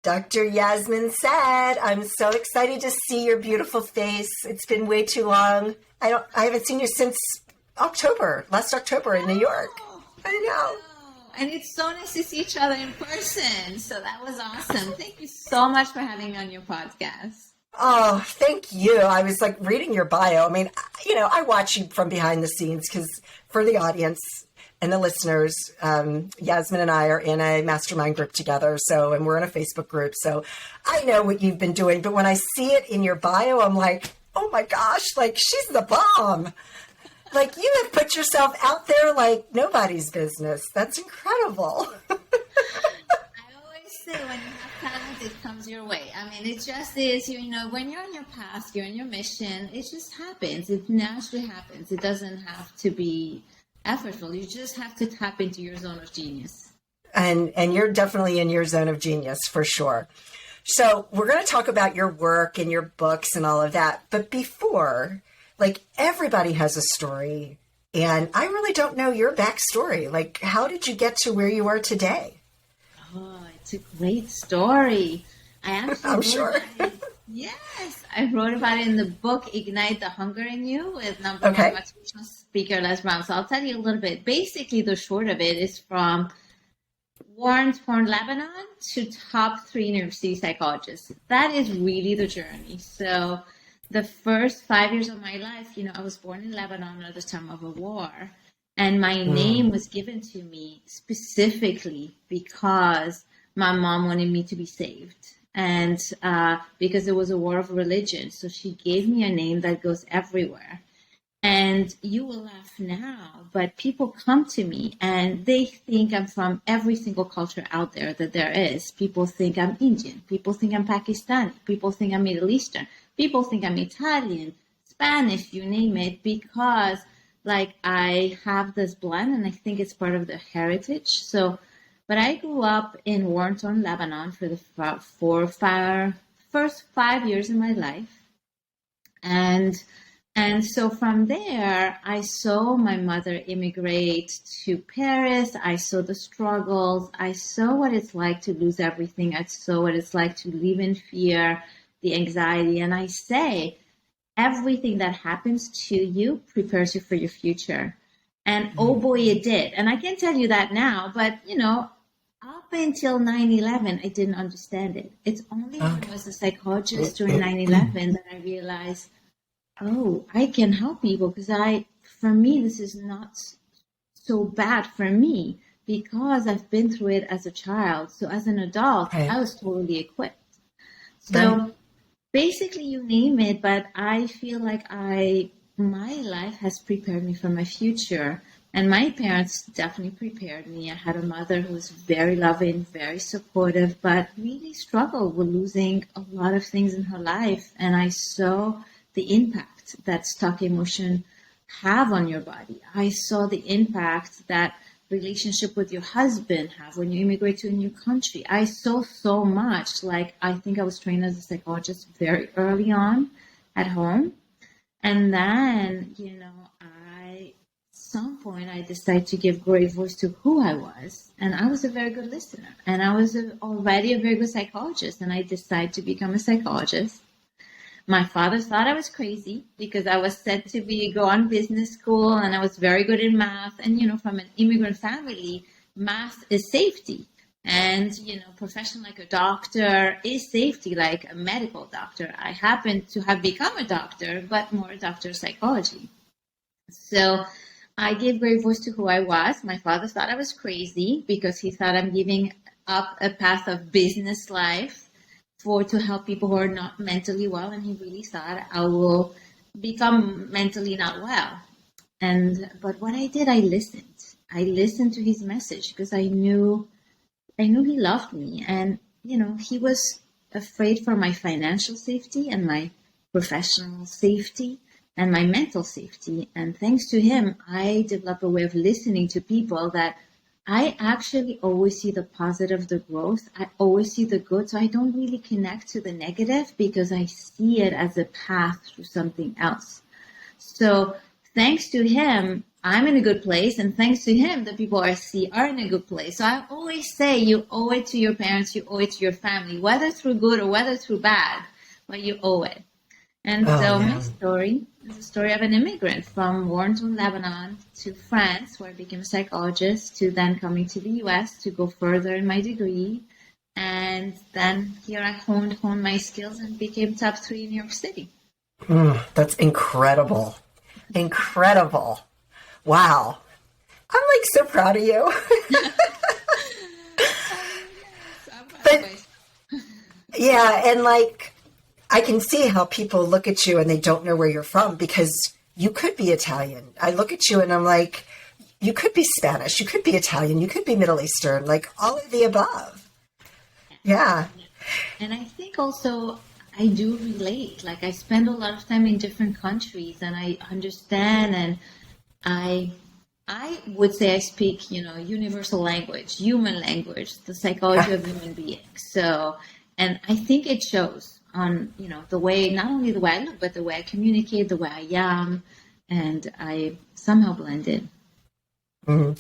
Dr. Yasmine Saad, I'm so excited to see your beautiful face. It's been way too long. I haven't seen you since last October in New York. I know. And it's so nice to see each other in person. So that was awesome. Thank you so much for having me on your podcast. Oh, thank you. I was like reading your bio. I mean, I watch you from behind the scenes because for the audience and the listeners, Yasmine and I are in a mastermind group together. And we're in a Facebook group. So I know what you've been doing. But when I see it in your bio, I'm like, oh my gosh, like she's the bomb. Like you have put yourself out there like nobody's business. That's incredible. I always say when you have talent, it comes your way. I mean, it just is, when you're on your path, you're on your mission, it just happens. It naturally happens. It doesn't have to be effortful. You just have to tap into your zone of genius. And you're definitely in your zone of genius for sure. So we're going to talk about your work and your books and all of that. But before, like everybody has a story and I really don't know your backstory. Like, how did you get to where you are today? Oh, it's a great story. I'm sure. Yes, I wrote about it in the book, Ignite the Hunger in You, with number one motivational speaker, Les Brown. So I'll tell you a little bit. Basically, the short of it is from war-torn Lebanon to top 3 university psychologists. That is really the journey. So the first 5 years of my life, I was born in Lebanon at the time of a war. And my name was given to me specifically because my mom wanted me to be saved. And because it was a war of religion. So she gave me a name that goes everywhere. And you will laugh now, but people come to me and they think I'm from every single culture out there that there is. People think I'm Indian. People think I'm Pakistani. People think I'm Middle Eastern. People think I'm Italian, Spanish, you name it, because like I have this blend and I think it's part of the heritage. But I grew up in war-torn Lebanon for the first 5 years of my life. And so from there, I saw my mother immigrate to Paris. I saw the struggles. I saw what it's like to lose everything. I saw what it's like to live in fear, the anxiety. And I say, everything that happens to you prepares you for your future. And oh boy, it did. And I can tell you that now, but up until 9/11, I didn't understand it. It's only when I was a psychologist during 9/11 that I realized, oh, I can help people because for me, this is not so bad for me because I've been through it as a child. So as an adult, I was totally equipped. So basically you name it, but I feel like my life has prepared me for my future. And my parents definitely prepared me. I had a mother who was very loving, very supportive, but really struggled with losing a lot of things in her life. And I saw the impact that stuck emotion have on your body. I saw the impact that relationship with your husband have when you immigrate to a new country. I saw so much. Like, I think I was trained as a psychologist very early on at home. And then, some point I decided to give great voice to who I was, and I was a very good listener, and I was already a very good psychologist, and I decided to become a psychologist. My father thought I was crazy because I was said to go on business school, and I was very good in math, and from an immigrant family, math is safety, and profession like a doctor is safety, like a medical doctor. I happened to have become a doctor, but more a doctor of psychology. So I gave great voice to who I was. My father thought I was crazy because he thought I'm giving up a path of business life to help people who are not mentally well. And he really thought I will become mentally not well. But what I did, I listened. I listened to his message because I knew he loved me. And, he was afraid for my financial safety and my professional safety and my mental safety. And thanks to him, I developed a way of listening to people that I actually always see the positive, the growth. I always see the good. So I don't really connect to the negative because I see it as a path through something else. So thanks to him, I'm in a good place, and thanks to him, the people I see are in a good place. So I always say you owe it to your parents, you owe it to your family, whether through good or whether through bad, but you owe it. And Oh, so yeah. my story is a story of an immigrant from war-torn Lebanon to France, where I became a psychologist, to then coming to the US to go further in my degree. And then here I honed my skills and became top 3 in New York City. That's incredible. Incredible. Wow. I'm like so proud of you. But yeah, and like I can see how people look at you and they don't know where you're from because you could be Italian. I look at you and I'm like, you could be Spanish, you could be Italian, you could be Middle Eastern, like all of the above. Yeah. And I think also I do relate. Like I spend a lot of time in different countries and I understand, and I would say I speak, universal language, human language, the psychology of human beings. So, and I think it shows on, the way, not only the way I look, but the way I communicate, the way I am, and I somehow blend in. Mm-hmm.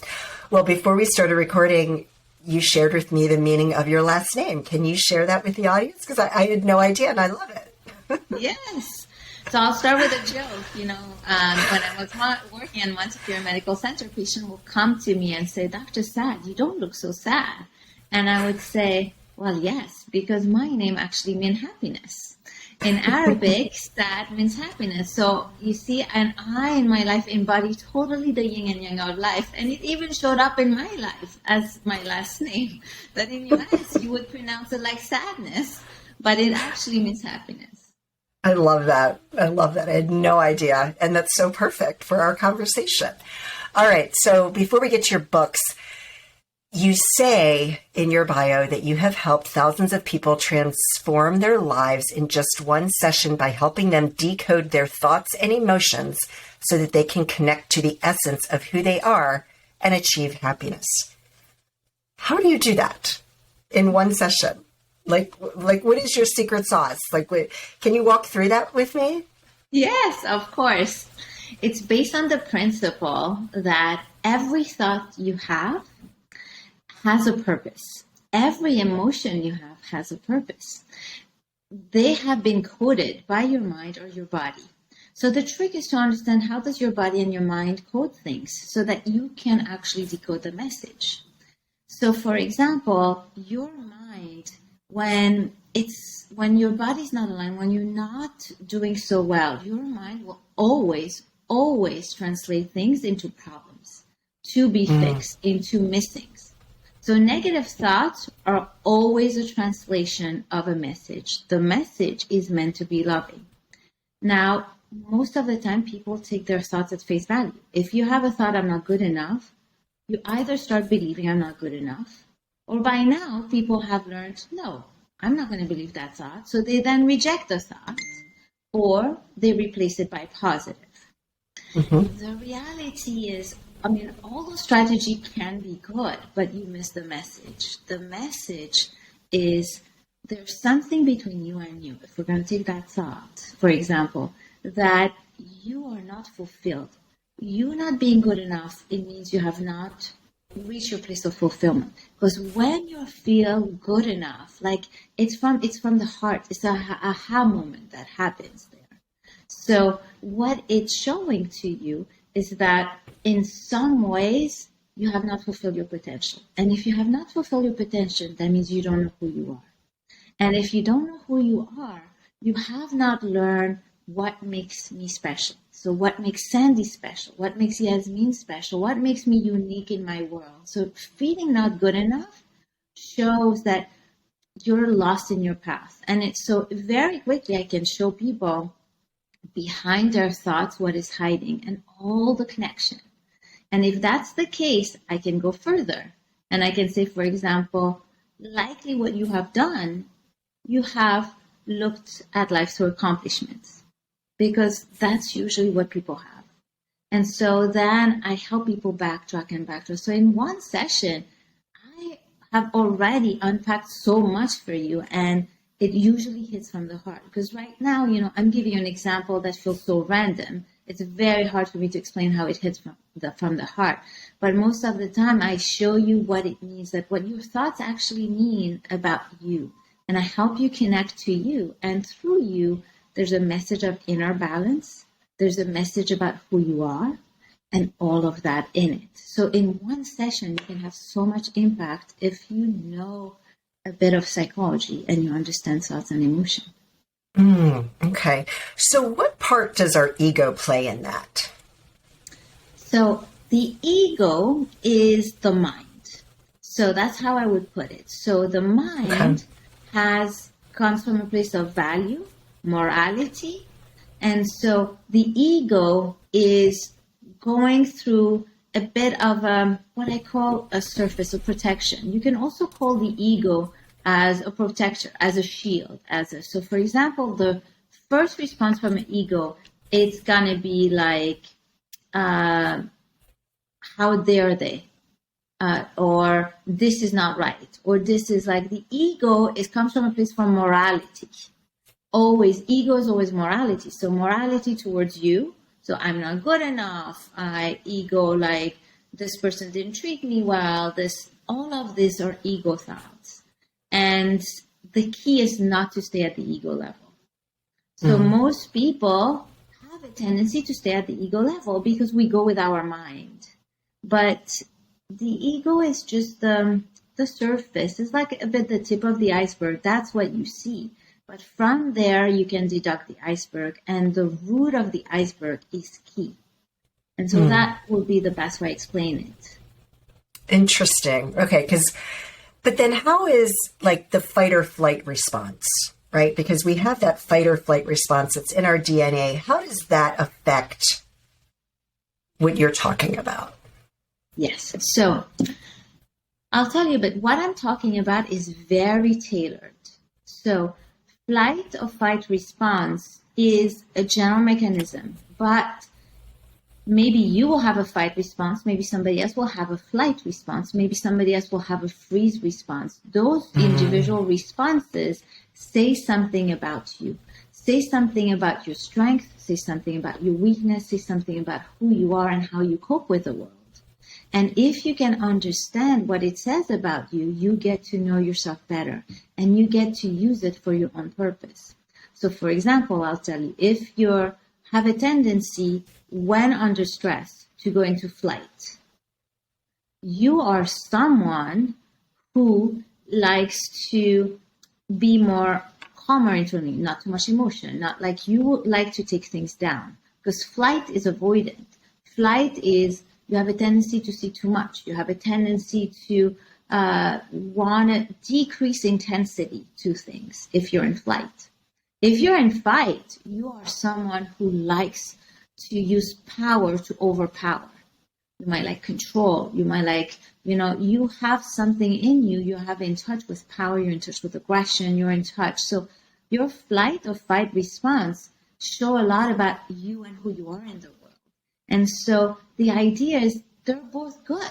Well, before we started recording, you shared with me the meaning of your last name. Can you share that with the audience? Because I had no idea and I love it. Yes. So I'll start with a joke. When I was working in Montefiore Medical Center, a patient will come to me and say, Dr. Saad, you don't look so sad. And I would say, well, yes, because my name actually means happiness. In Arabic, Saad means happiness. So you see, and I in my life embody totally the yin and yang of life. And it even showed up in my life as my last name. That in US, you would pronounce it like sadness, but it actually means happiness. I love that. I love that. I had no idea. And that's so perfect for our conversation. All right. So before we get to your books, you say in your bio that you have helped thousands of people transform their lives in just one session by helping them decode their thoughts and emotions so that they can connect to the essence of who they are and achieve happiness. How do you do that in one session? Like what is your secret sauce? Can you walk through that with me? Yes, of course. It's based on the principle that every thought you have has a purpose. Every emotion you have has a purpose. They have been coded by your mind or your body. So the trick is to understand how does your body and your mind code things so that you can actually decode the message. So for example, your mind, when your body's not aligned, when you're not doing so well, your mind will always translate things into problems, to be fixed, into missings. So negative thoughts are always a translation of a message. The message is meant to be loving. Now, most of the time, people take their thoughts at face value. If you have a thought, I'm not good enough, you either start believing I'm not good enough, or by now, people have learned, no, I'm not going to believe that thought. So they then reject the thought, or they replace it by positive. Mm-hmm. The reality is, all those strategies can be good, but you miss the message. The message is there's something between you and you. If we're going to take that thought, for example, that you are not fulfilled. You not being good enough, it means you have not reached your place of fulfillment. Because when you feel good enough, like it's from the heart, it's a aha moment that happens there. So what it's showing to you is that in some ways, you have not fulfilled your potential. And if you have not fulfilled your potential, that means you don't know who you are. And if you don't know who you are, you have not learned what makes me special. So what makes Sandee special? What makes Yasmine special? What makes me unique in my world? So feeling not good enough shows that you're lost in your path. And it's so very quickly I can show people behind their thoughts what is hiding and all the connection. And if that's the case, I can go further. And I can say, for example, likely what you have done, you have looked at life through accomplishments, because that's usually what people have. And so then I help people backtrack. So in one session, I have already unpacked so much for you, and it usually hits from the heart. Because right now, I'm giving you an example that feels so random. It's very hard for me to explain how it hits from the heart. But most of the time, I show you what it means, that what your thoughts actually mean about you. And I help you connect to you. And through you, there's a message of inner balance. There's a message about who you are and all of that in it. So in one session, you can have so much impact if you know a bit of psychology and you understand thoughts and emotion. Okay. So what part does our ego play in that? So the ego is the mind. So that's how I would put it. So the mind comes from a place of value, morality. And so the ego is going through a bit of what I call a surface of protection. You can also call the ego as a protector, as a shield. So for example, the first response from an ego, it's going to be like, how dare they? Or this is not right. Or this is like, the ego comes from a place from morality. Ego is always morality. So morality towards you. So I'm not good enough. Ego, like this person didn't treat me well. All of these are ego thoughts. And the key is not to stay at the ego level. So most people have a tendency to stay at the ego level because we go with our mind. But the ego is just the surface. It's like a bit the tip of the iceberg. That's what you see. But from there, you can deduct the iceberg, and the root of the iceberg is key. And so that would be the best way to explain it. Interesting. Okay, but then how is like the fight or flight response, right? Because we have that fight or flight response. It's in our DNA. How does that affect what you're talking about? Yes. So I'll tell you, but what I'm talking about is very tailored. So flight or fight response is a general mechanism, but maybe you will have a fight response, maybe somebody else will have a flight response, maybe somebody else will have a freeze response. Those individual responses say something about you, say something about your strength, say something about your weakness, say something about who you are and how you cope with the world. And if you can understand what it says about you, you get to know yourself better and you get to use it for your own purpose. So for example, I'll tell you, if you have a tendency when under stress to go into flight, you are someone who likes to be more calmer internally, not too much emotion, not like you like to take things down, because flight is avoidant. Flight is you have a tendency to see too much. You have a tendency to want to decrease intensity to things if you're in flight. If you're in fight, you are someone who likes to use power to overpower. You might like control. You might like, you have something in you. You have in touch with power. You're in touch with aggression. You're in touch. So your flight or fight response show a lot about you and who you are in the world. And so the idea is they're both good.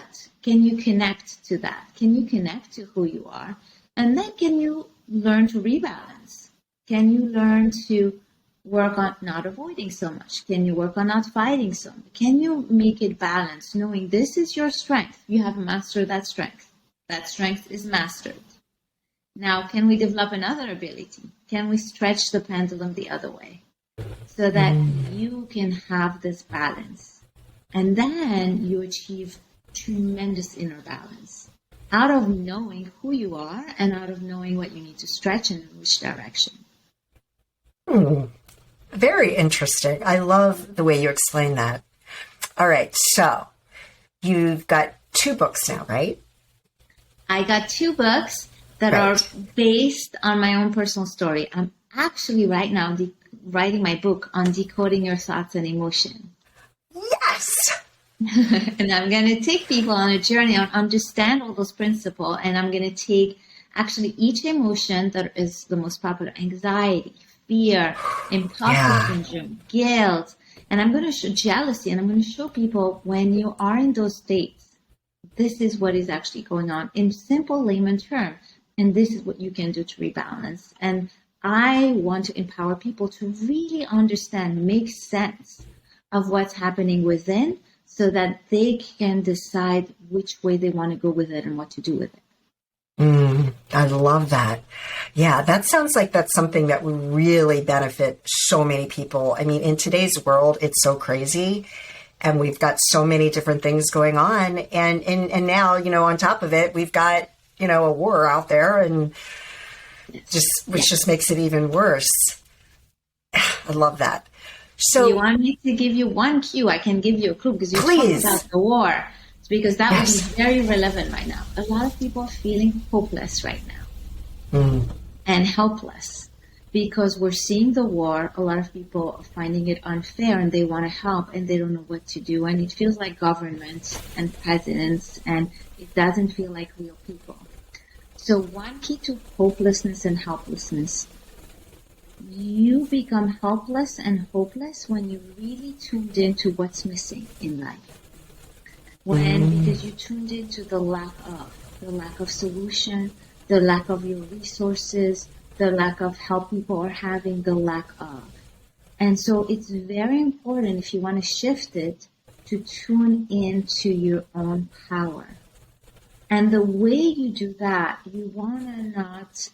Can you connect to that? Can you connect to who you are? And then can you learn to rebalance? Can you learn to work on not avoiding so much? Can you work on not fighting so much? Can you make it balanced, knowing this is your strength? You have mastered that strength. That strength is mastered. Now, can we develop another ability? Can we stretch the pendulum the other way? So that you can have this balance. And then you achieve tremendous inner balance out of knowing who you are and out of knowing what you need to stretch and in which direction. Very interesting. I love the way you explain that. All right. So you've got 2 books now, right? I got 2 books that are based on my own personal story. I'm actually right now writing my book on decoding your thoughts and emotion. Yes! And I'm going to take people on a journey on understand all those principles. And I'm going to take actually each emotion that is the most popular: anxiety, fear, imposter syndrome, guilt. And I'm going to show jealousy. And I'm going to show people when you are in those states, this is what is actually going on in simple layman terms. And this is what you can do to rebalance. And I want to empower people to really understand, make sense of what's happening within so that they can decide which way they want to go with it and what to do with it. I love that. Yeah, that sounds like that's something that would really benefit so many people. I mean, in today's world, it's so crazy and we've got so many different things going on. And now, on top of it, we've got, a war out there and which just makes it even worse. I love that. So you want me to give you one cue? I can give you a clue because you talked about the war. Because that would be very relevant right now. A lot of people are feeling hopeless right now and helpless because we're seeing the war. A lot of people are finding it unfair and they want to help and they don't know what to do. And it feels like governments and presidents and it doesn't feel like real people. So one key to hopelessness and helplessness, you become helpless and hopeless when you really tuned into what's missing in life. Because you tuned into the lack of solution, the lack of your resources, the lack of help people are having, the lack of. And so it's very important if you want to shift it to tune into your own power. And the way you do that, you want to not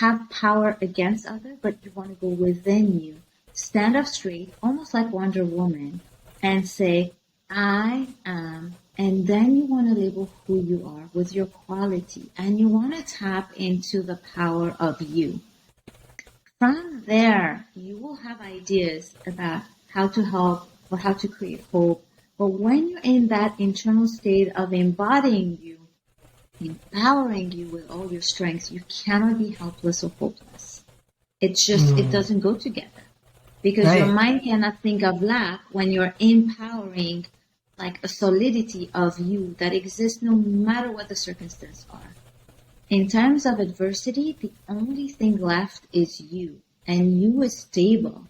have power against others, but you want to go within you. Stand up straight, almost like Wonder Woman, and say, I am, and then you want to label who you are with your quality, and you want to tap into the power of you. From there, you will have ideas about how to help or how to create hope. But when you're in that internal state of embodying you, empowering you with all your strengths, you cannot be helpless or hopeless. It's just, it doesn't go together. Because your mind cannot think of lack when you're empowering like a solidity of you that exists no matter what the circumstances are. In times of adversity, the only thing left is you, and you is stable.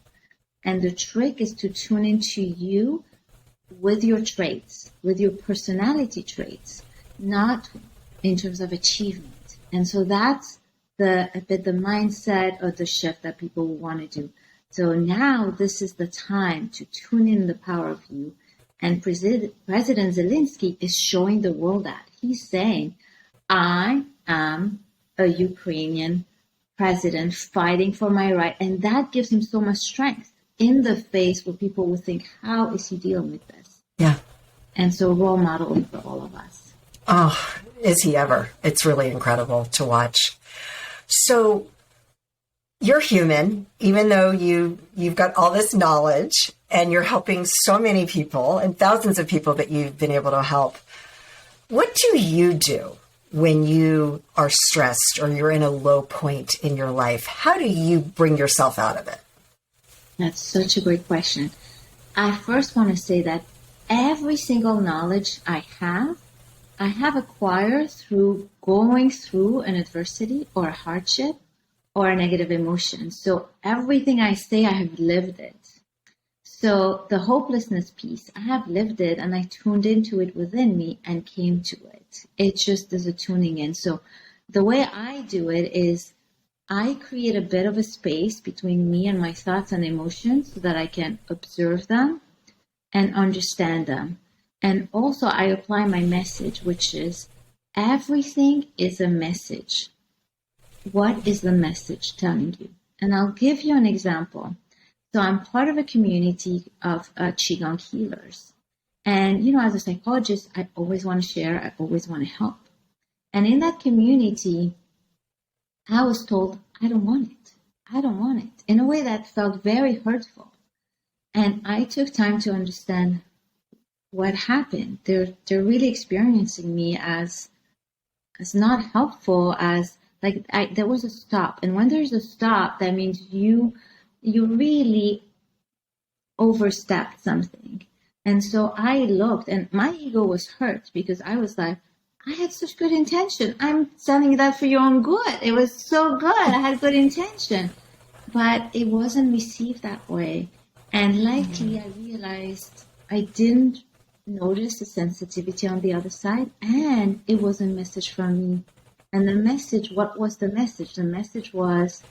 And the trick is to tune into you with your traits, with your personality traits, not in terms of achievement. And so that's the mindset or the shift that people want to do. So now this is the time to tune in the power of you. And President Zelensky is showing the world that. He's saying, I am a Ukrainian president fighting for my right. And that gives him so much strength in the face where people would think, how is he dealing with this? Yeah. And so role modeling for all of us. Oh, is he ever? It's really incredible to watch. So you're human, even though you've got all this knowledge and you're helping so many people and thousands of people that you've been able to help. What do you do when you are stressed or you're in a low point in your life? How do you bring yourself out of it? That's such a great question. I first want to say that every single knowledge I have acquired through going through an adversity or a hardship or a negative emotion. So everything I say, I have lived it. So the hopelessness piece, I have lived it and I tuned into it within me and came to it. It just is a tuning in. So the way I do it is I create a bit of a space between me and my thoughts and emotions so that I can observe them and understand them. And also I apply my message, which is everything is a message. What is the message telling you? And I'll give you an example. So I'm part of a community of Qigong healers. And, as a psychologist, I always want to share. I always want to help. And in that community, I was told, I don't want it. I don't want it. In a way that felt very hurtful. And I took time to understand what happened. They're really experiencing me as not helpful, as there was a stop. And when there's a stop, that means you really overstepped something. And so I looked and my ego was hurt because I was like, I had such good intention. I'm selling that for your own good. It was so good. I had good intention, but it wasn't received that way. And likely I realized I didn't notice the sensitivity on the other side, and it was a message from me. And the message, what was the message? The message was,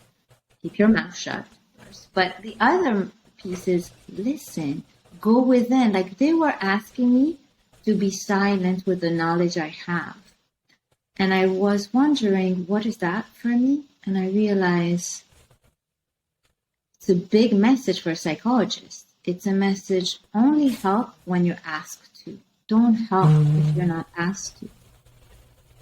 keep your mouth shut first. But the other piece is listen, go within. Like they were asking me to be silent with the knowledge I have. And I was wondering, what is that for me? And I realized it's a big message for a psychologist. It's a message, only help when you're asked to. Don't help if you're not asked to.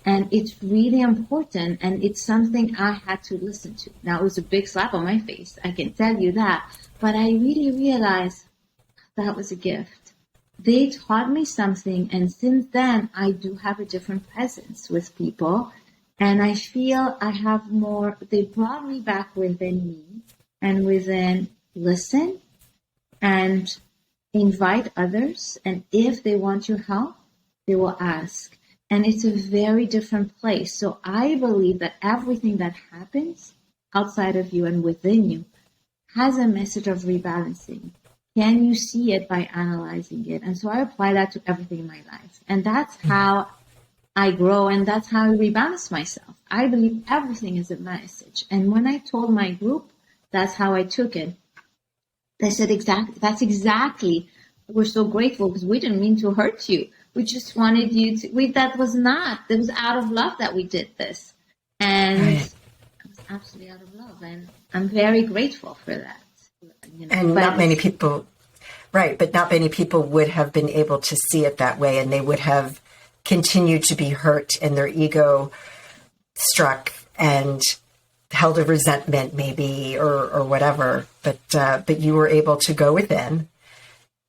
And it's really important, and it's something I had to listen to. Now, it was a big slap on my face, I can tell you that. But I really realized that was a gift. They taught me something, and since then, I do have a different presence with people. And I feel I have more, they brought me back within me, and within listen and invite others. And if they want your help, they will ask. And it's a very different place. So I believe that everything that happens outside of you and within you has a message of rebalancing. Can you see it by analyzing it? And so I apply that to everything in my life. And that's how I grow, and that's how I rebalance myself. I believe everything is a message. And when I told my group, that's how I took it. They said, that's exactly, we're so grateful because we didn't mean to hurt you. We just wanted you to, that was out of love that we did this. And it was absolutely out of love. And I'm very grateful for that. And not many people, but not many people would have been able to see it that way, and they would have continued to be hurt and their ego struck and held a resentment maybe or whatever. But you were able to go within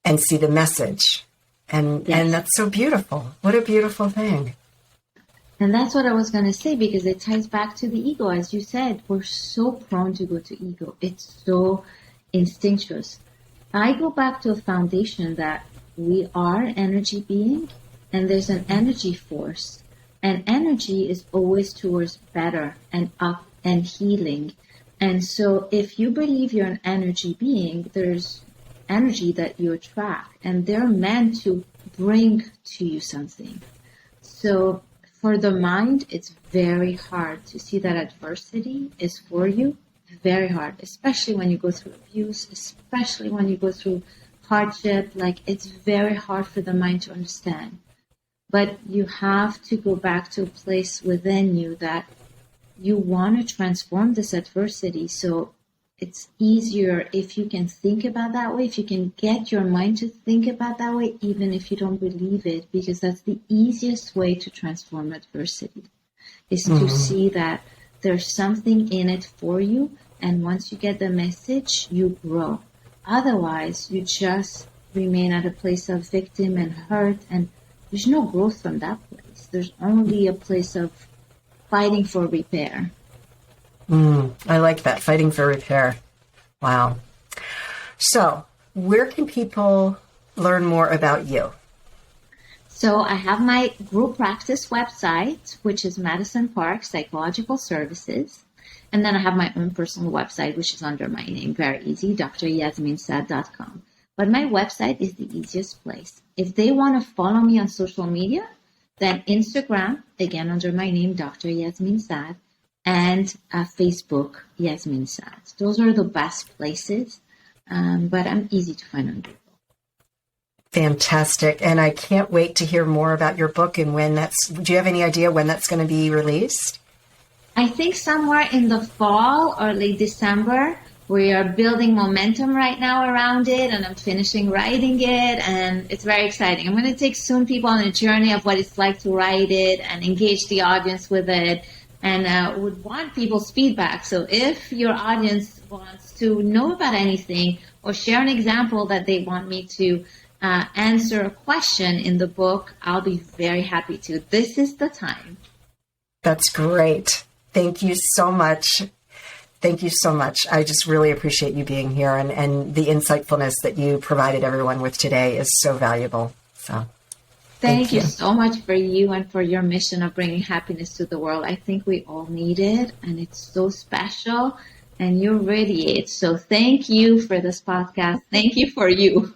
and see the message. And that's so beautiful. What a beautiful thing. And that's what I was going to say, because it ties back to the ego. As you said, we're so prone to go to ego. It's so instinctuous. I go back to a foundation that we are an energy being, and there's an energy force. And energy is always towards better and up and healing. And so if you believe you're an energy being, there's energy that you attract, and they're meant to bring to you something. So for the mind, it's very hard to see that adversity is for you. Very hard, especially when you go through abuse, especially when you go through hardship. Like, it's very hard for the mind to understand. But you have to go back to a place within you that you want to transform this adversity. So it's easier if you can think about that way, if you can get your mind to think about that way, even if you don't believe it, because that's the easiest way to transform adversity, is to see that there's something in it for you. And once you get the message, you grow. Otherwise, you just remain at a place of victim and hurt, and there's no growth from that place. There's only a place of fighting for repair. I like that, fighting for repair. Wow. So, where can people learn more about you? So I have my group practice website, which is Madison Park Psychological Services. And then I have my own personal website, which is under my name, very easy, dryasminesaad.com. But my website is the easiest place. If they want to follow me on social media, then Instagram, again under my name, Dr. Yasmine Saad, and Facebook, Yasmine Saad. Those are the best places, but I'm easy to find on Google. Fantastic. And I can't wait to hear more about your book and do you have any idea when that's going to be released? I think somewhere in the fall or late December. We are building momentum right now around it, and I'm finishing writing it, and it's very exciting. I'm going to take soon people on a journey of what it's like to write it and engage the audience with it, and would want people's feedback. So if your audience wants to know about anything or share an example that they want me to answer a question in the book, I'll be very happy to. This is the time. That's great. Thank you so much. Thank you so much. I just really appreciate you being here, and the insightfulness that you provided everyone with today is so valuable. So thank you so much for you and for your mission of bringing happiness to the world. I think we all need it, and it's so special, and you radiate. So thank you for this podcast. Thank you for you.